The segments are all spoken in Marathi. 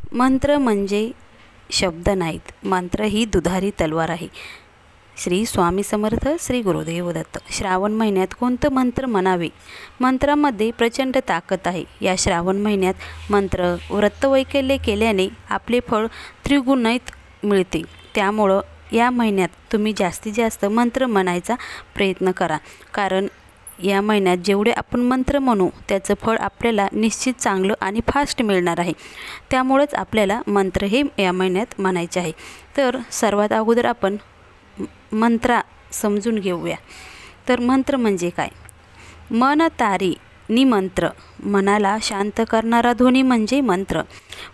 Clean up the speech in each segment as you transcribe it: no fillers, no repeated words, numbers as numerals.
मंत्र म्हणजे शब्द नाहीत, मंत्र ही दुधारी तलवार आहे. श्री स्वामी समर्थ, श्री गुरुदेव दत्त. श्रावण महिन्यात कोणतं मंत्र म्हणावे? मंत्रामध्ये प्रचंड ताकद आहे. या श्रावण महिन्यात मंत्र व्रतवैकल्य केल्याने आपले फळ त्रिगुणित मिळते. त्यामुळं या महिन्यात तुम्ही जास्तीत जास्त मंत्र म्हणायचा प्रयत्न करा, कारण या महिन्यात जेवढे आपण मंत्र म्हणू त्याचं फळ आपल्याला निश्चित चांगलं आणि फास्ट मिळणार आहे. त्यामुळेच आपल्याला मंत्र हे या महिन्यात म्हणायचे आहे. तर सर्वात अगोदर आपण मंत्र समजून घेऊया. तर मंत्र म्हणजे काय? मन तारी नि मंत्र, मनाला शांत करणारा ध्वनी म्हणजे मंत्र.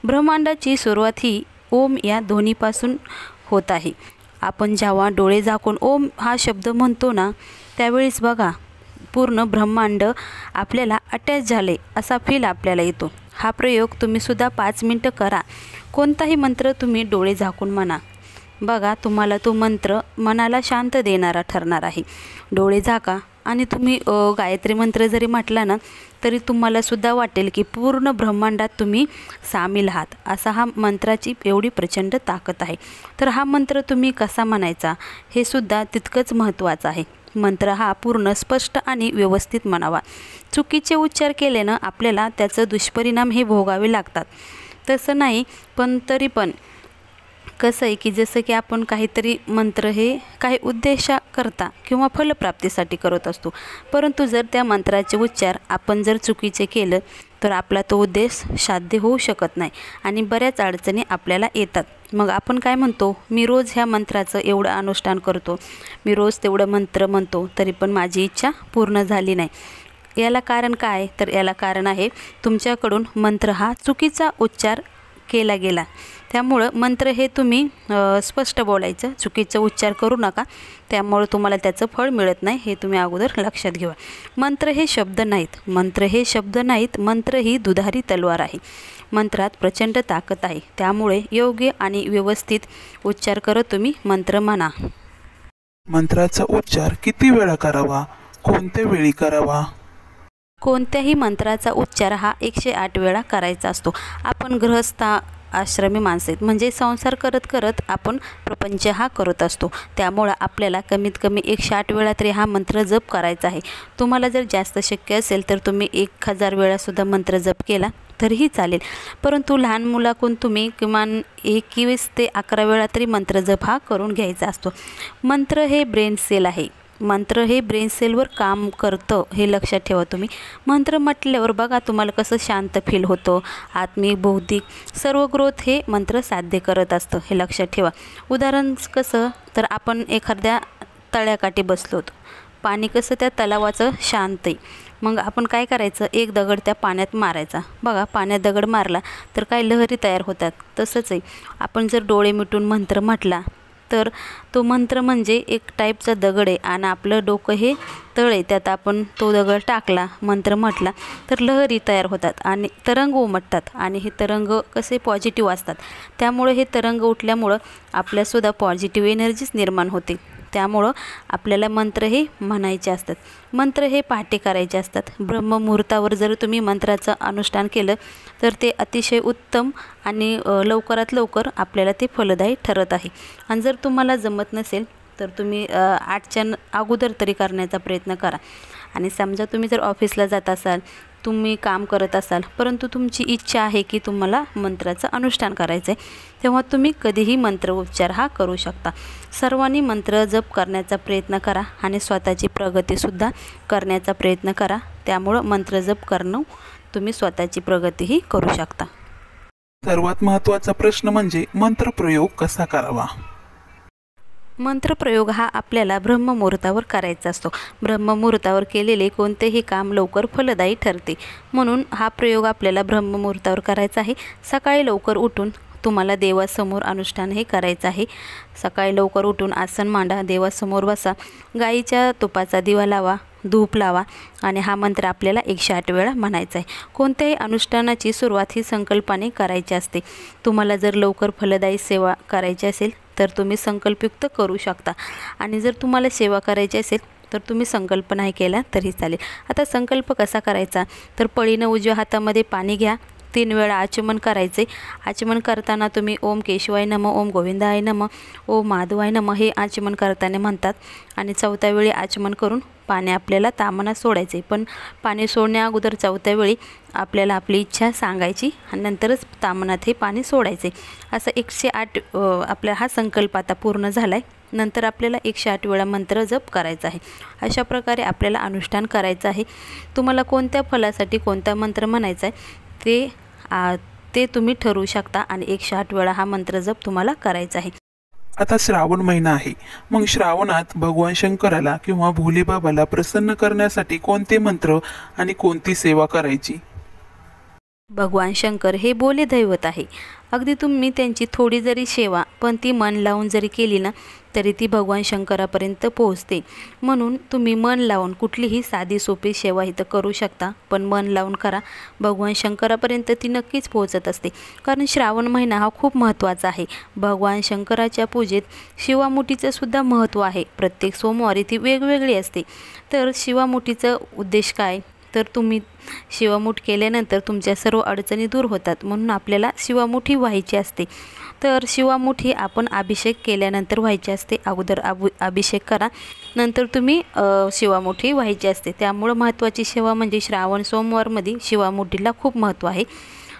ब्रह्मांडाची सुरुवात ही ओम या ध्वनीपासून होत आहे. आपण जेव्हा डोळे झाकून ओम हा शब्द म्हणतो ना, त्यावेळेस बघा पूर्ण ब्रह्मांड आपल्याला अटॅच झाले असा फील आपल्याला येतो. हा प्रयोग तुम्ही सुद्धा 5 मिनटं करा. कोणताही मंत्र तुम्ही डोळे झाकून म्हणा, बघा तुम्हाला तो मंत्र मनाला शांत देणारा ठरणार आहे. डोळे झाका आणि तुम्ही गायत्री मंत्र जरी म्हटला ना, तरी तुम्हाला सुद्धा वाटेल की पूर्ण ब्रह्मांडात तुम्ही सामील आहात. असा हा मंत्राची एवढी प्रचंड ताकद आहे. तर हा मंत्र तुम्ही कसा म्हणायचा हे सुद्धा तितकंच महत्त्वाचं आहे. मंत्र हा पूर्ण स्पष्ट आणि व्यवस्थित म्हणावा. चुकीचे उच्चार केल्यानं आपल्याला त्याचं दुष्परिणाम हे भोगावे लागतात. तसं नाही, पण तरी पण कसं आहे की जसं की आपण काहीतरी मंत्र हे काही उद्देशाकरता किंवा फलप्राप्तीसाठी करत असतो, परंतु जर त्या मंत्राचे उच्चार आपण जर चुकीचे केलं तर आपला तो उद्देश साध्य होऊ शकत नाही आणि बऱ्याच अडचणी आपल्याला येतात. मग आपण काय म्हणतो, मी रोज ह्या मंत्राचं एवढं अनुष्ठान करतो, मी रोज तेवढं मंत्र म्हणतो, तरी पण माझी इच्छा पूर्ण झाली नाही. याला कारण काय? तर याला कारण आहे तुमच्याकडून मंत्र हा चुकीचा उच्चार केला गेला. त्यामुळं मंत्र हे तुम्ही स्पष्ट बोलायचं, चुकीचं उच्चार करू नका. त्यामुळं तुम्हाला त्याचं फळ मिळत नाही, हे तुम्ही अगोदर लक्षात घ्या. मंत्र हे शब्द नाहीत, मंत्र हे शब्द नाहीत, मंत्र ही दुधारी तलवार आहे. मंत्रात प्रचंड ताकद आहे. त्यामुळे योग्य आणि व्यवस्थित उच्चार करत तुम्ही मंत्र म्हणा. मंत्राचा उच्चार किती वेळा करावा? कोणत्या वेळी करावा? कोणत्याही मंत्राचा उच्चार हा 108 वेळा करायचा असतो. आपण गृहस्थ आश्रमी माणसे म्हणजे संसार करत करत आपण प्रपंच हा करत असतो. त्यामुळं आपल्याला कमीत कमी 108 वेळा तरी हा मंत्र जप करायचा आहे. तुम्हाला जर जास्त शक्य असेल तर तुम्ही 1000 वेळासुद्धा मंत्र जप केला तरीही चालेल, परंतु लहान मुलाकडून तुम्ही किमान 21 ते 11 वेळा तरी मंत्र जप हा करून घ्यायचा असतो. मंत्र हे ब्रेन सेल आहे. मंत्र हे ब्रेन सेलवर काम करतं, हे लक्षात ठेवा तुम्ही. मंत्र म्हटल्यावर बघा तुम्हाला कसं शांत फील होतं. आत्मिक, बौद्धिक सर्व ग्रोथ हे मंत्र साध्य करत असतं, हे लक्षात ठेवा. उदाहरण कसं, तर आपण एखाद्या तळ्याकाठी बसलो, पाणी कसं त्या तलावाचं शांत आहे. मग आपण काय करायचं, एक दगड त्या पाण्यात मारायचा. बघा पाण्यात दगड मारला तर काय लहरी तयार होतात. तसंच आहे, आपण जर डोळे मिटून मंत्र म्हटला तर तो मंत्र म्हणजे एक टाईपचा दगड आहे आणि आपलं डोकं हे तळ आहे, त्यात आपण तो दगड टाकला, मंत्र म्हटला तर लहरी तयार होतात आणि तरंग उमटतात आणि हे तरंग कसे पॉझिटिव्ह असतात. त्यामुळे हे तरंग उठल्यामुळं आपल्यासुद्धा पॉझिटिव्ह एनर्जीच निर्माण होते. त्यामुळं आपल्याला मंत्र हे म्हणायचे असतात. मंत्र हे पहाटे करायचे असतात. ब्रह्ममुहूर्तावर जर तुम्ही मंत्राचं अनुष्ठान केलं तर ते अतिशय उत्तम आणि लवकरात लवकर आपल्याला ते फलदायी ठरत आहे. आणि जर तुम्हाला जमत नसेल तर तुम्ही 8च्या अगोदर तरी करण्याचा प्रयत्न करा. आणि समजा तुम्ही जर ऑफिसला जात असाल, तुम्ही काम करत असाल, परंतु तुमची इच्छा आहे की तुम्हाला मंत्राचं अनुष्ठान करायचं आहे, तेव्हा तुम्ही कधीही मंत्र उच्चार हा करू शकता. सर्वांनी मंत्र जप करण्याचा प्रयत्न करा आणि स्वतःची प्रगतीसुद्धा करण्याचा प्रयत्न करा. त्यामुळं मंत्र जप करणं तुम्ही स्वतःची प्रगतीही करू शकता. सर्वात महत्त्वाचा प्रश्न म्हणजे मंत्रप्रयोग कसा करावा? मंत्रप्रयोग हा आपल्याला ब्रह्ममुहूर्तावर करायचा असतो. ब्रह्ममुहूर्तावर केलेले कोणतेही काम लवकर फलदायी ठरते. म्हणून हा प्रयोग आपल्याला ब्रह्ममुहूर्तावर करायचा आहे. सकाळी लवकर उठून तुम्हाला देवासमोर अनुष्ठान हे करायचं आहे. सकाळी लवकर उठून आसन मांडा, देवासमोर बसा, गाईच्या तुपाचा दिवा लावा, धूप लावा आणि हा मंत्र आपल्याला 108 वेळा म्हणायचा आहे. कोणत्याही अनुष्ठानाची सुरुवात ही संकल्पाने करायची असते. तुम्हाला जर लवकर फलदायी सेवा करायची असेल तर तुम्ही संकल्पयुक्त करू शकता आणि जर तुम्हाला सेवा करायची असेल तर तुम्ही संकल्प नाही केला तरी चालेल. आता संकल्प कसा करायचा, तर पळीनं उजव्या हातामध्ये पाणी घ्या, 3 वेळा आचमन करायचे। आचमन करताना तुम्ही ओम केशवाय नमः, ओम गोविंदाय नमः, ओम माधवाय नमः हे आचमन करताना म्हणतात। आणि 4थ्या वेळी आचमन करून पाणी आपल्याला ताम्हाणात सोडायचे। पण पाणी सोडण्या अगोदर 4थ्या वेळी आपल्याला आपली इच्छा सांगायची आणि नंतरच ताम्हाणात हे पाणी सोडायचे। असं 108 आपला हा संकल्प आता पूर्ण झालाय। नंतर आपल्याला 108 वेळा मंत्र जप करायचा आहे। अशा प्रकारे आपल्याला अनुष्ठान करायचं आहे। तुम्हाला कोणत्या फलासाठी कोणता मंत्र म्हणायचा आहे ते तुम्ही ठरवू शकता आणि 108 वेळा हा मंत्र जप तुम्हाला करायचा आहे। आता श्रावण महिना आहे, मग श्रावणात भगवान शंकराला किंवा भोलेबाबाला प्रसन्न करण्यासाठी कोणते मंत्र आणि कोणती सेवा करायची? भगवान शंकर हे बोले दैवत आहे। अगदी तुम्ही त्यांची थोडी जरी सेवा पण ती मन लावून जरी केली ना तरी ती भगवान शंकरापर्यंत पोहोचते। म्हणून तुम्ही मन लावून कुठलीही साधी सोपी सेवा इथं करू शकता, पण मन लावून करा, भगवान शंकरापर्यंत ती नक्कीच पोहोचत असते। कारण श्रावण महिना हा खूप महत्त्वाचा आहे। भगवान शंकराच्या पूजेत शिवामुठीचं सुद्धा महत्त्व आहे। प्रत्येक सोमवारी ती वेगवेगळी असते। तर शिवामुठीचा उद्देश काय, तर तुम्ही शिवामुठ केल्यानंतर तुमच्या सर्व अडचणी दूर होतात, म्हणून आपल्याला शिवामुठी व्हायची असते। तर शिवामुठी आपण अभिषेक केल्यानंतर व्हायची असते। अगोदर अभिषेक करा, नंतर तुम्ही शिवामुठी व्हायची असते। त्यामुळे महत्त्वाची सेवा म्हणजे श्रावण सोमवारमध्ये शिवामुठीला खूप महत्त्व आहे।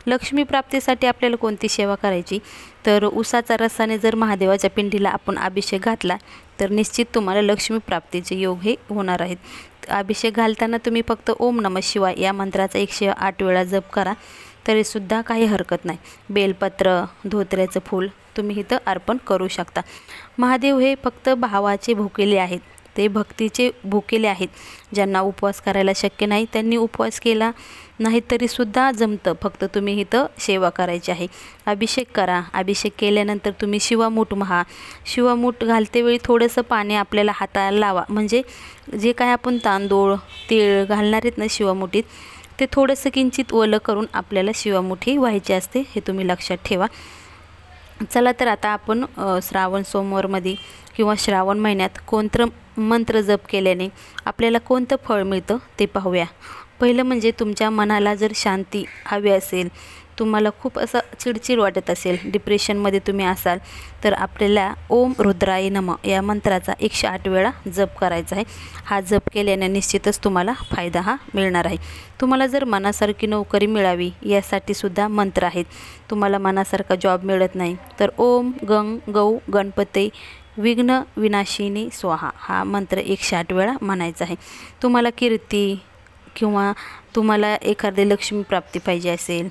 लक्ष्मी प्राप्तीसाठी आपल्याला कोणती सेवा करायची, तर उसाचा रसाने जर महादेवाच्या पिंडीला आपण अभिषेक घातला तर निश्चित तुम्हाला लक्ष्मी प्राप्तीचे योग हे होणार आहेत। अभिषेक घालताना तुम्ही फक्त ओम नमः शिवाय या मंत्राचा 108 वेळा जप करा तरीसुद्धा काही हरकत नाही। बेलपत्र, धोत्र्याचं फूल तुम्ही इथं अर्पण करू शकता। महादेव हे फक्त भावाचे भुकेले आहेत, ते भक्तीचे भुकेले आहेत। ज्यांना उपवास करायला शक्य नाही त्यांनी उपवास केला नाही तरीसुद्धा जमतं, फक्त तुम्ही इथं सेवा करायची आहे। अभिषेक करा, अभिषेक केल्यानंतर तुम्ही शिवामूठ महा, शिवामूठ घालतेवेळी थोडंसं पाणी आपल्याला हाताला लावा, म्हणजे जे काय आपण तांदूळ तीळ घालणार आहेत ना शिवामुठीत ते थोडंसं किंचित ओलं करून आपल्याला शिवामुठी व्हायची असते, हे तुम्ही लक्षात ठेवा। चला तर आता आपण श्रावण सोमवारमध्ये किंवा श्रावण महिन्यात कोणतं मंत्र जप केल्याने आपल्याला कोणतं फळ मिळतं ते पाहूया। पहिलं म्हणजे तुमच्या मनाला जर शांती हवी असेल, तुम्हाला खूप असं चिडचिड वाटत असेल, डिप्रेशनमध्ये तुम्ही असाल, तर आपल्याला ओम रुद्राय नमः या मंत्राचा 108 वेळा जप करायचा आहे। हा जप केल्याने निश्चितच तुम्हाला फायदा हा मिळणार आहे। तुम्हाला जर मनासारखी नोकरी मिळावी यासाठी सुद्धा मंत्र आहेत। तुम्हाला मनासारखा जॉब मिळत नाही तर ओम गंग गौ गणपते विघ्न विनाशिनी स्वाहा हा मंत्र 108 वेळा म्हणायचा आहे। तुम्हाला कीर्ती किंवा तुम्हाला एखादी लक्ष्मी प्राप्ती पाहिजे असेल,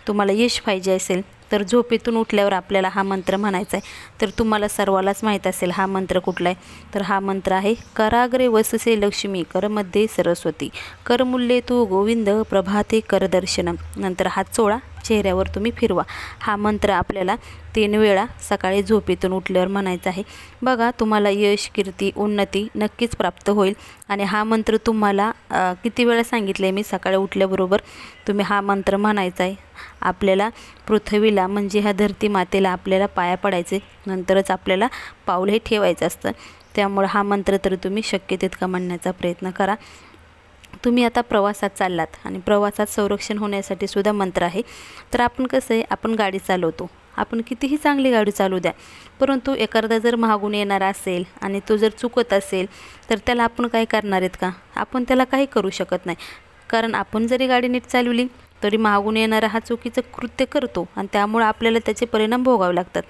तुम्हाला यश पाहिजे असेल तर झोपेतून उठल्यावर आपल्याला हा मंत्र म्हणायचा आहे। तर तुम्हाला सर्वालाच माहीत असेल हा मंत्र कुठला आहे, तर हा मंत्र आहे कराग्रे वससे लक्ष्मी करमध्ये सरस्वती करमुल्ये तू गोविंद प्रभाते करदर्शनम। नंतर हात चोळा, चेहऱ्यावर तुम्ही फिरवा। हा मंत्र आपल्याला 3 वेळा सकाळी झोपेतून उठल्यावर म्हणायचा आहे। बघा तुम्हाला यश कीर्ती उन्नती नक्कीच प्राप्त होईल। आणि हा मंत्र तुम्हाला किती वेळा सांगितले मी, सकाळी उठल्याबरोबर तुम्ही हा मंत्र म्हणायचा आहे। आपल्याला पृथ्वीला म्हणजे ह्या धरती मातेला आपल्याला पाया पडायचे, नंतरच आपल्याला पाऊल हे ठेवायचं असतं। त्यामुळे हा मंत्र तर तुम्ही शक्य तितका म्हणण्याचा प्रयत्न करा। तुम्ही आता प्रवासात चाललात आणि प्रवासात संरक्षण होण्यासाठी सुद्धा मंत्र आहे। तर आपण कसं आहे, आपण गाडी चालवतो, आपण कितीही चांगली गाडी चालू द्या, परंतु एखादा जर मागून येणारा असेल आणि तो जर चुकत असेल तर त्याला आपण काय करणार आहेत का, आपण त्याला काही करू शकत नाही। कारण आपण जरी गाडी नीट चालवली तरी मागून येणारा हा चुकीचं कृत्य करतो आणि त्यामुळे आपल्याला त्याचे परिणाम भोगावे लागतात।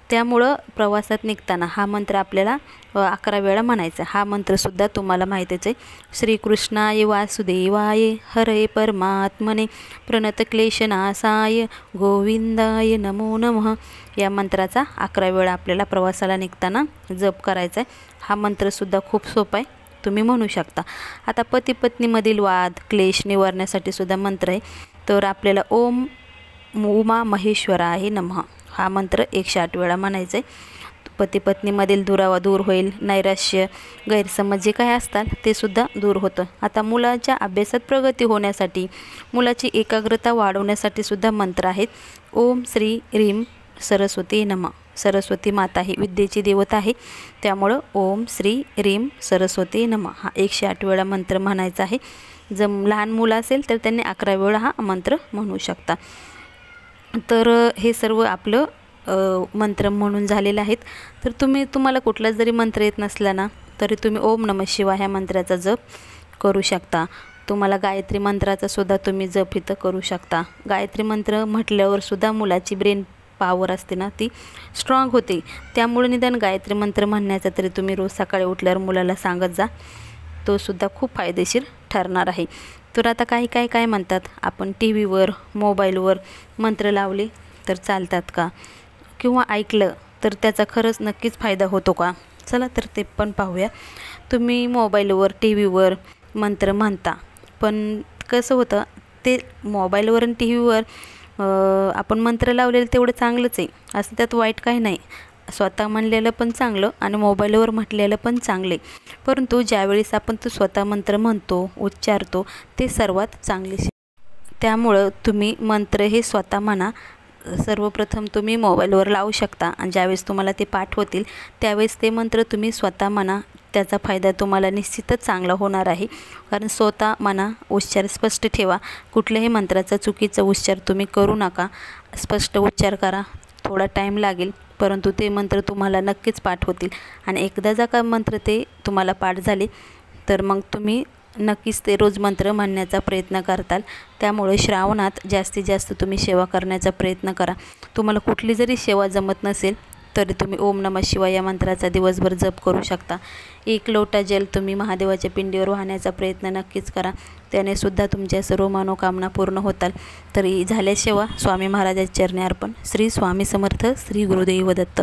त्यामुळं प्रवासात निघताना हा मंत्र आपल्याला 11 वेळा म्हणायचा। हा मंत्रसुद्धा तुम्हाला माहितीच आहे। श्रीकृष्णाय वासुदेवाय हरे परमात्मने प्रणतक्लेशनाशाय गोविंदाय नमो नमः या मंत्राचा 11 वेळा आपल्याला प्रवासाला निघताना जप करायचा आहे। हा मंत्रसुद्धा खूप सोपा आहे, तुम्ही म्हणू शकता। आता पती पत्नीमधील वाद क्लेश निवारण्यासाठी सुद्धा मंत्र आहे। तर आपल्याला ओम उमा महेश्वराय नमः हा मंत्र 108 वेळा म्हणायचा आहे। पती पत्नीमधील दुरावा दूर होईल, नैराश्य गैरसमज जे काय असतात ते सुद्धा दूर होतं। आता मुलाच्या अभ्यासात प्रगती होण्यासाठी, मुलाची एकाग्रता वाढवण्यासाठी सुद्धा मंत्र आहेत। ओम श्री ह्रीं सरस्वती नमः। सरस्वती माता ही विद्येची देवता आहे, त्यामुळं ओम श्री ह्रीं सरस्वती नमः हा 108 वेळा मंत्र म्हणायचा आहे। जर लहान मुलं असेल तर त्यांनी 11 वेळा हा मंत्र म्हणू शकता. तर हे सर्व आपलं मंत्र म्हणून झालेले आहेत. तर तुम्हाला कुठलाच जरी मंत्र येत नसला ना तरी तुम्ही ओम नमः शिवाय ह्या मंत्राचा जप करू शकता. तुम्हाला गायत्री मंत्राचा सुद्धा तुम्ही जप इथं करू शकता. गायत्री मंत्र म्हटल्यावर सुद्धा मुलाची ब्रेन पॉवर असते ना ती स्ट्रॉंग होते. त्यामुळे निदान गायत्री मंत्र म्हणण्याचा तरी तुम्ही रोज सकाळी उठल्यावर मुलाला सांगत जा. तो सुद्धा खूप फायदेशीर ठरणार आहे. तर आता काय म्हणतात, आपण टी व्हीवर मोबाईलवर मंत्र लावले तर चालतात का, किंवा ऐकलं तर त्याचा खरंच नक्कीच फायदा होतो का? चला तर ते पण पाहूया. तुम्ही मोबाईलवर टी व्हीवर मंत्र म्हणता, पण कसं होतं ते मोबाईलवर आणि टी व्हीवर आपण मंत्र लावलेलं तेवढं चांगलंच आहे, असं त्यात वाईट काही नाही. स्वतः म्हणलेलं पण चांगलं आणि मोबाईलवर म्हटलेलं पण चांगले, परंतु ज्यावेळेस आपण तो स्वतः मंत्र म्हणतो उच्चारतो ते सर्वात चांगले. त्यामुळं तुम्ही मंत्र हे स्वतः म्हणा. सर्वप्रथम तुम्ही मोबाईलवर लावू शकता आणि ज्यावेळेस तुम्हाला ते पाठ होतील त्यावेळेस ते मंत्र तुम्ही स्वतः म्हणा. त्याचा फायदा तुम्हाला निश्चितच चांगला होणार आहे. कारण स्वतः म्हणा, उच्चार स्पष्ट ठेवा. कुठल्याही मंत्राचा चुकीचा उच्चार तुम्ही करू नका. स्पष्ट उच्चार करा. थोडा टाईम लागेल परंतु ते मंत्र तुम्हाला नक्कीच पाठ होतील. आणि एकदा जर का मंत्र ते तुम्हाला पाठ झाले तर मग तुम्ही नक्कीच ते रोज मंत्र म्हणण्याचा प्रयत्न करताल. त्यामुळे श्रावणात जास्तीत जास्त तुम्ही सेवा करण्याचा प्रयत्न करा. तुम्हाला कुठली जरी सेवा जमत नसेल तरी तुम्ही ओम नमः शिवाय या मंत्राचा दिवसभर जप करू शकता. 1 लोटा जल तुम्ही महादेवाच्या पिंडीवर वाहण्याचा प्रयत्न नक्कीच करा. त्याने सुद्धा तुमच्या सर्व मनोकामना पूर्ण होतात. तरी झाल्या सेवा स्वामी महाराजांच्या चरणी अर्पण. श्री स्वामी समर्थ. श्री गुरुदेव दत्त.